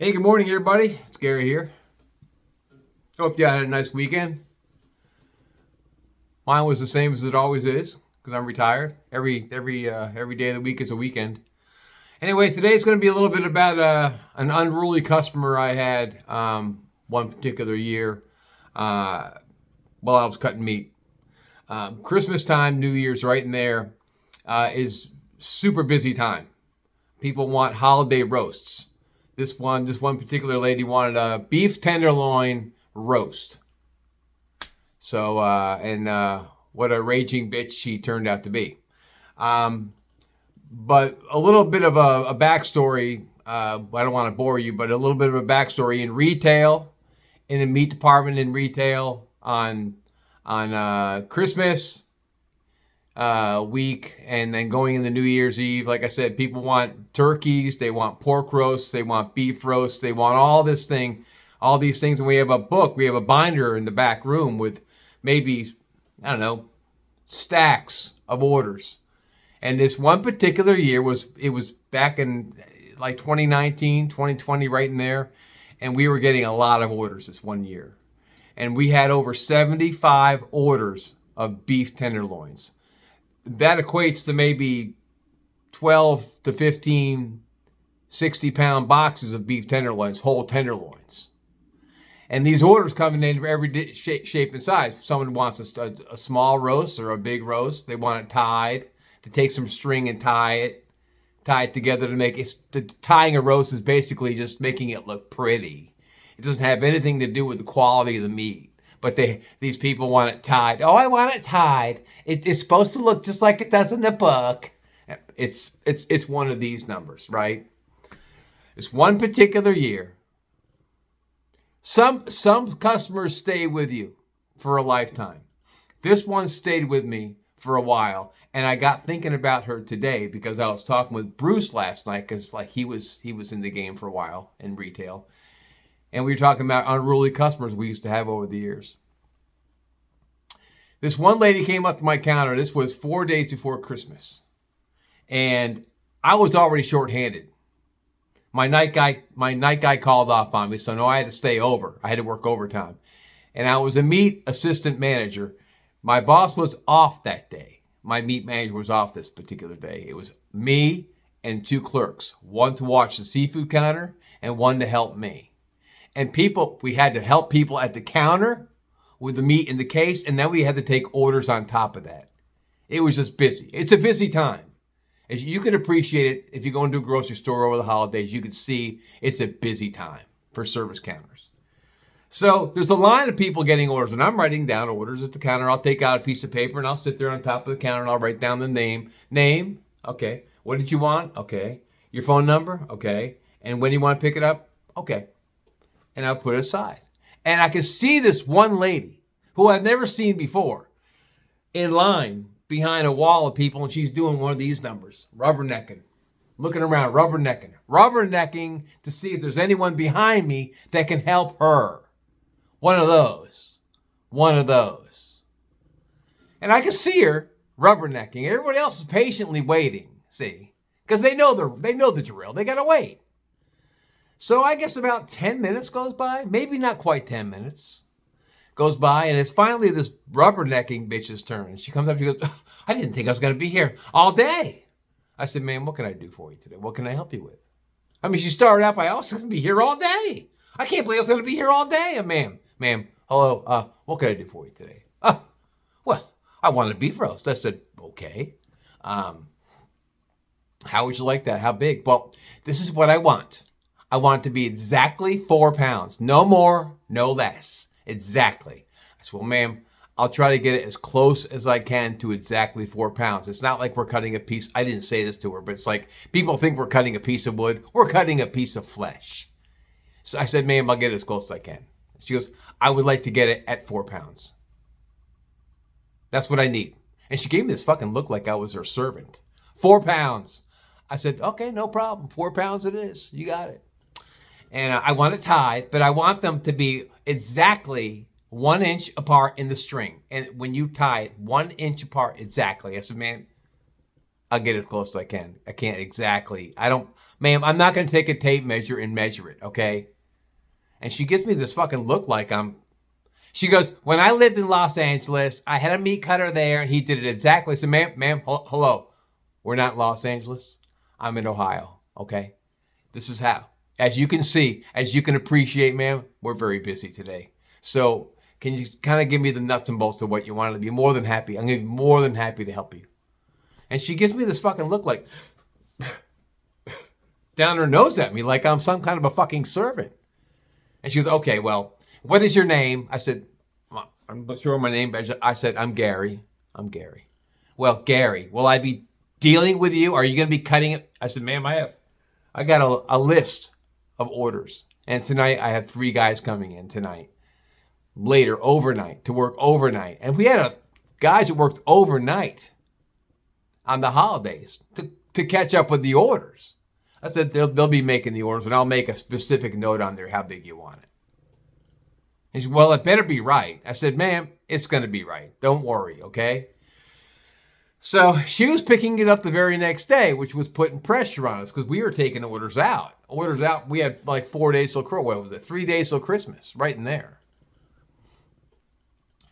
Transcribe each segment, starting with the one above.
Hey, good morning, everybody. It's Gary here. Hope you had a nice weekend. Mine was the same as it always is because I'm retired. Every day of the week is a weekend. Anyway, today's going to be a little bit about an unruly customer I had one particular year while I was cutting meat. Christmas time, New Year's, right in there is super busy time. People want holiday roasts. This one particular lady wanted a beef tenderloin roast. So, what a raging bitch she turned out to be. But a little bit of a backstory. I don't want to bore you, but a little bit of a backstory in retail, in the meat department in retail on Christmas week, and then going into New Year's Eve. Like I said, people want turkeys, they want pork roasts, they want beef roasts, they want all these things. And we have a binder in the back room with maybe, I don't know, stacks of orders. And this one particular year was back in like 2019, 2020, right in there. And we were getting a lot of orders this one year. And we had over 75 orders of beef tenderloins. That equates to maybe 12 to 15 60-pound boxes of beef tenderloins, whole tenderloins. And these orders coming in every shape and size. Someone wants a small roast or a big roast. They want it tied, to take some string and tie it together to make it. Tying a roast is basically just making it look pretty. It doesn't have anything to do with the quality of the meat. But these people want it tied. Oh, I want it tied. It's supposed to look just like it does in the book. It's one of these numbers, right? It's one particular year. Some customers stay with you for a lifetime. This one stayed with me for a while, and I got thinking about her today because I was talking with Bruce last night because like he was in the game for a while in retail. And we were talking about unruly customers we used to have over the years. This one lady came up to my counter. This was 4 days before Christmas. And I was already shorthanded. My night guy called off on me, so no, I had to stay over. I had to work overtime. And I was a meat assistant manager. My boss was off that day. My meat manager was off this particular day. It was me and two clerks, one to watch the seafood counter and one to help me. And we had to help people at the counter with the meat in the case, and then we had to take orders on top of that. It was just busy. It's a busy time. As you can appreciate it, if you go into a grocery store over the holidays, you can see it's a busy time for service counters. So there's a line of people getting orders, and I'm writing down orders at the counter. I'll take out a piece of paper, and I'll sit there on top of the counter, and I'll write down the name. Name, okay. What did you want? Okay. Your phone number? Okay. And when you want to pick it up? Okay. And I'll put it aside. And I can see this one lady who I've never seen before in line behind a wall of people, and she's doing one of these numbers, rubbernecking, looking around, rubbernecking to see if there's anyone behind me that can help her. One of those. And I can see her rubbernecking. Everybody else is patiently waiting, see, because they know the drill. They got to wait. So I guess about 10 minutes goes by, maybe not quite 10 minutes goes by, and it's finally this rubbernecking bitch's turn. She comes up, she goes, "Oh, I didn't think I was going to be here all day." I said, "Ma'am, what can I do for you today? What can I help you with?" I mean, she started out by, "I was going to be here all day. I can't believe I was going to be here all day." And ma'am, hello, what can I do for you today? Well, I wanted a beef roast. I said, okay. How would you like that? How big? Well, this is what I want. I want it to be exactly 4 pounds. No more, no less. Exactly. I said, well, ma'am, I'll try to get it as close as I can to exactly 4 pounds. It's not like we're cutting a piece. I didn't say this to her, but it's like people think we're cutting a piece of wood. We're cutting a piece of flesh. So I said, ma'am, I'll get it as close as I can. She goes, I would like to get it at 4 pounds. That's what I need. And she gave me this fucking look like I was her servant. 4 pounds. I said, okay, no problem. 4 pounds it is. You got it. And I want it tied, but I want them to be exactly 1 inch apart in the string. And when you tie it, 1 inch apart exactly. I said, man, I'll get as close as I can. I can't exactly. Ma'am, I'm not going to take a tape measure and measure it, okay? And she gives me this fucking look like she goes, when I lived in Los Angeles, I had a meat cutter there and he did it exactly. So ma'am, hello. We're not in Los Angeles. I'm in Ohio, okay? This is how. As you can see, as you can appreciate, ma'am, we're very busy today. So can you kind of give me the nuts and bolts of what you want? I'd be more than happy. I'm going to be more than happy to help you. And she gives me this fucking look like down her nose at me like I'm some kind of a fucking servant. And she goes, okay, well, what is your name? I said, I'm not sure my name, but I said, I'm Gary. I'm Gary. Well, Gary, will I be dealing with you? Are you going to be cutting it? I said, ma'am, I got a list of orders. And tonight I have 3 guys coming in tonight. Later, overnight, to work overnight. And we had guys that worked overnight on the holidays to catch up with the orders. I said, they'll be making the orders, and I'll make a specific note on there how big you want it. He said, well, it better be right. I said, ma'am, it's going to be right. Don't worry, okay? So she was picking it up the very next day, which was putting pressure on us because we were taking orders out. We had like 4 days till Christmas. What was it? 3 days till Christmas, right in there.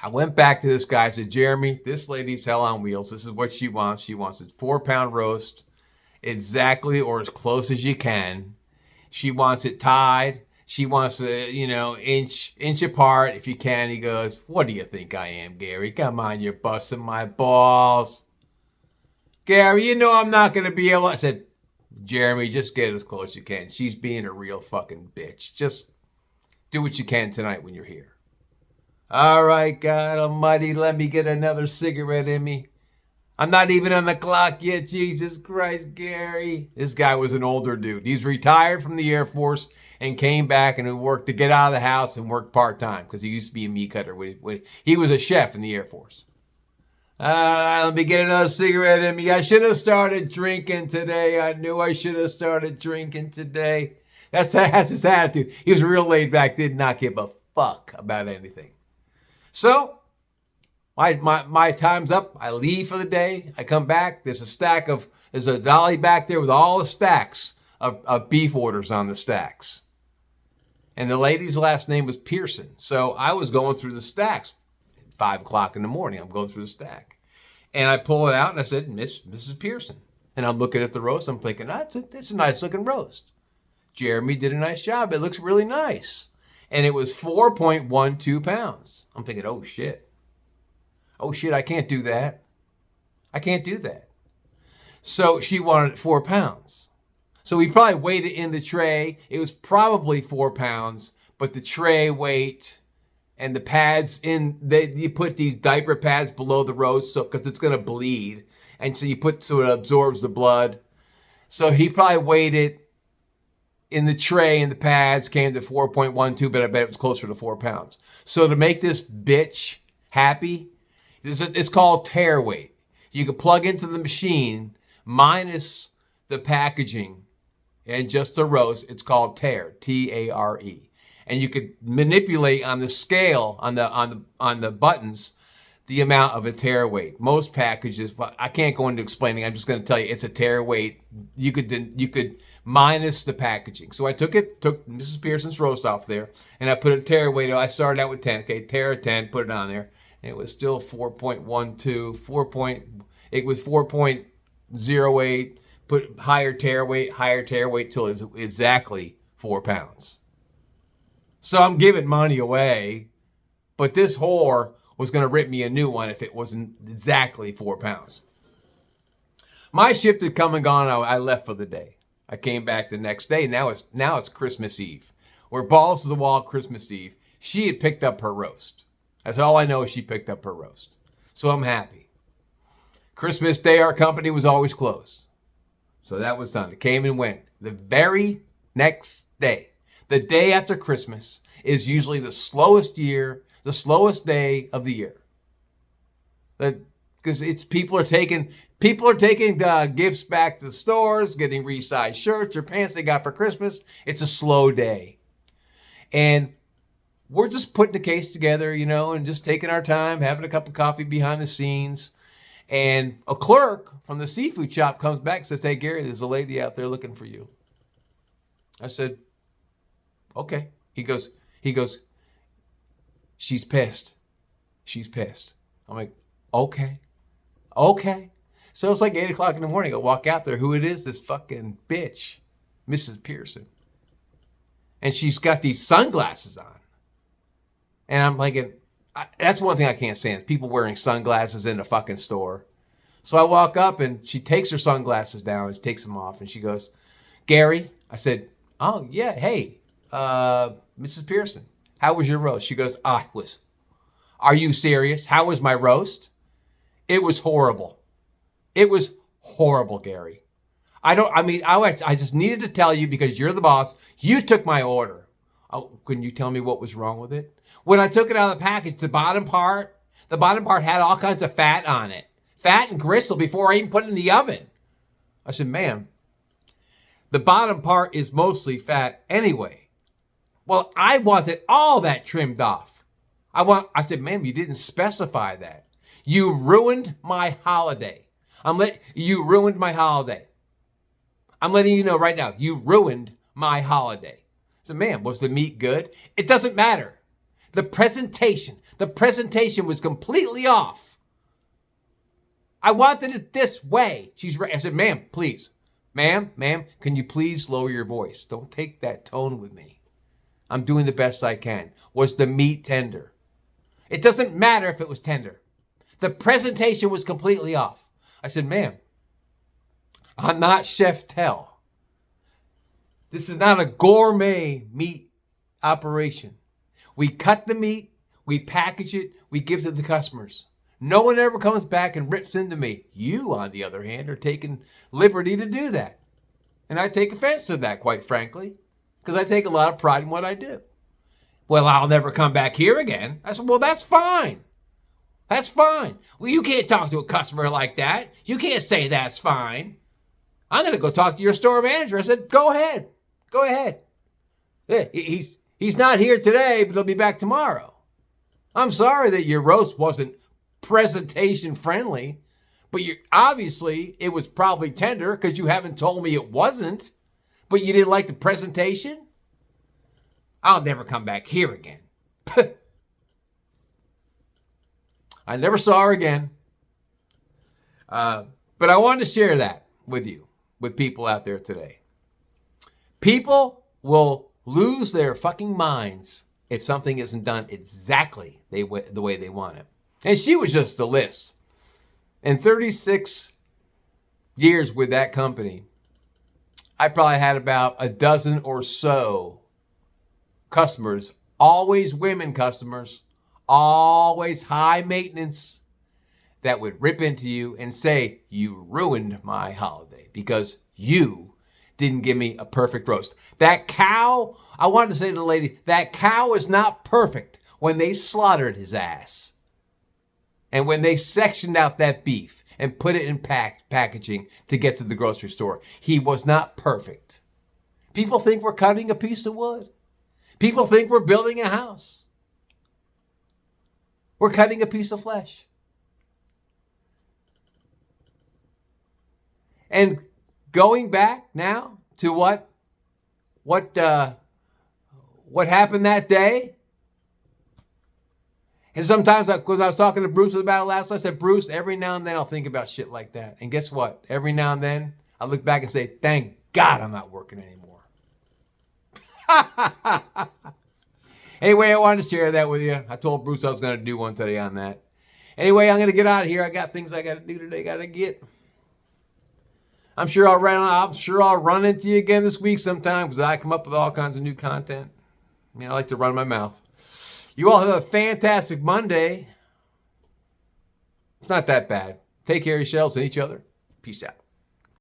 I went back to this guy. I said, Jeremy, this lady's hell on wheels. This is what she wants. She wants a 4-pound roast, exactly or as close as you can. She wants it tied. She wants it, inch apart if you can. He goes, what do you think I am, Gary? Come on, you're busting my balls. Gary, I'm not going to be able. I said, Jeremy, just get as close as you can. She's being a real fucking bitch. Just do what you can tonight when you're here. All right, God almighty, let me get another cigarette in me. I'm not even on the clock yet, Jesus Christ, Gary. This guy was an older dude. He's retired from the Air Force and came back and worked to get out of the house and work part-time because he used to be a meat cutter. He was a chef in the Air Force. Let me get another cigarette in me. I should have started drinking today. I knew I should have started drinking today. That's his attitude. He was real laid back, did not give a fuck about anything. So, my time's up. I leave for the day. I come back. There's a dolly back there with all the stacks of beef orders on the stacks. And the lady's last name was Pearson. So I was going through the stacks at 5 o'clock in the morning. I'm going through the stack. And I pull it out and I said, Mrs. Pearson. And I'm looking at the roast. I'm thinking, it's a nice looking roast. Jeremy did a nice job. It looks really nice. And it was 4.12 pounds. I'm thinking, oh shit, I can't do that. So she wanted 4 pounds. So we probably weighed it in the tray. It was probably 4 pounds, but the tray weight and the pads you put these diaper pads below the roast because it's going to bleed. And so it absorbs the blood. So he probably weighed it in the tray and the pads came to 4.12, but I bet it was closer to 4 pounds. So to make this bitch happy, it's called tare weight. You can plug into the machine minus the packaging and just the roast. It's called tare, T-A-R-E. And you could manipulate on the scale on the buttons the amount of a tare weight. Most packages, but I can't go into explaining. I'm just going to tell you it's a tare weight. You could minus the packaging. So I took Mrs. Pearson's roast off there, and I put a tare weight. I started out with 10. Okay, tare 10, put it on there. And it was still 4.12, it was 4.08, put higher tare weight till it's exactly 4 pounds. So I'm giving money away, but this whore was going to rip me a new one if it wasn't exactly 4 pounds. My shift had come and gone. I left for the day. I came back the next day. Now it's Christmas Eve. We're balls to the wall Christmas Eve. She had picked up her roast. That's all I know is she picked up her roast. So I'm happy. Christmas Day, our company was always closed. So that was done. It came and went. The very next day, the day after Christmas, is usually the slowest day of the year. Because people are taking gifts back to the stores, getting resized shirts or pants they got for Christmas. It's a slow day. And we're just putting the case together, and just taking our time, having a cup of coffee behind the scenes. And a clerk from the seafood shop comes back and says, hey, Gary, there's a lady out there looking for you. I said, okay. He goes, she's pissed. She's pissed. I'm like, okay. So it's like 8 o'clock in the morning. I walk out there. Who it is? This fucking bitch, Mrs. Pearson. And she's got these sunglasses on. And I'm like, that's one thing I can't stand, is people wearing sunglasses in a fucking store. So I walk up and she takes her sunglasses down and she takes them off. And she goes, Gary. I said, oh, yeah, hey, Mrs. Pearson, how was your roast? She goes, are you serious? How was my roast? It was horrible. It was horrible, Gary. I just needed to tell you because you're the boss. You took my order. Oh, couldn't you tell me what was wrong with it? When I took it out of the package, the bottom part had all kinds of fat on it. Fat and gristle before I even put it in the oven. I said, ma'am, the bottom part is mostly fat anyway. Well, I wanted all that trimmed off. I said, ma'am, you didn't specify that. You ruined my holiday. You ruined my holiday. I'm letting you know right now, you ruined my holiday. I said, ma'am, was the meat good? It doesn't matter. The presentation was completely off. I wanted it this way. I said, ma'am, please. Ma'am, can you please lower your voice? Don't take that tone with me. I'm doing the best I can. Was the meat tender? It doesn't matter if it was tender. The presentation was completely off. I said, ma'am, I'm not Chef Tell. This is not a gourmet meat operation. We cut the meat, we package it, we give it to the customers. No one ever comes back and rips into me. You, on the other hand, are taking liberty to do that. And I take offense to that, quite frankly, because I take a lot of pride in what I do. Well, I'll never come back here again. I said, well, that's fine. That's fine. Well, you can't talk to a customer like that. You can't say that's fine. I'm going to go talk to your store manager. I said, go ahead. Go ahead. He's not here today, but he'll be back tomorrow. I'm sorry that your roast wasn't presentation friendly, but obviously it was probably tender because you haven't told me it wasn't, but you didn't like the presentation? I'll never come back here again. I never saw her again. But I wanted to share that with you, with people out there today. People will lose their fucking minds if something isn't done exactly the way they want it. And she was just the list. In 36 years with that company, I probably had about a dozen or so customers, always women customers, always high maintenance, that would rip into you and say, you ruined my holiday because you didn't give me a perfect roast. That cow, I wanted to say to the lady, that cow is not perfect when they slaughtered his ass. And when they sectioned out that beef and put it in packaging to get to the grocery store, he was not perfect. People think we're cutting a piece of wood. People think we're building a house. We're cutting a piece of flesh. And going back now to what happened that day. And sometimes, because I was talking to Bruce about it last night, I said, Bruce, every now and then I'll think about shit like that. And guess what? Every now and then I look back and say, thank God I'm not working anymore. Anyway, I wanted to share that with you. I told Bruce I was going to do one today on that. Anyway, I'm going to get out of here. I got things I got to do today. Got to get. I'm sure I'll run into you again this week sometime because I come up with all kinds of new content. I like to run my mouth. You all have a fantastic Monday. It's not that bad. Take care of yourselves and each other. Peace out.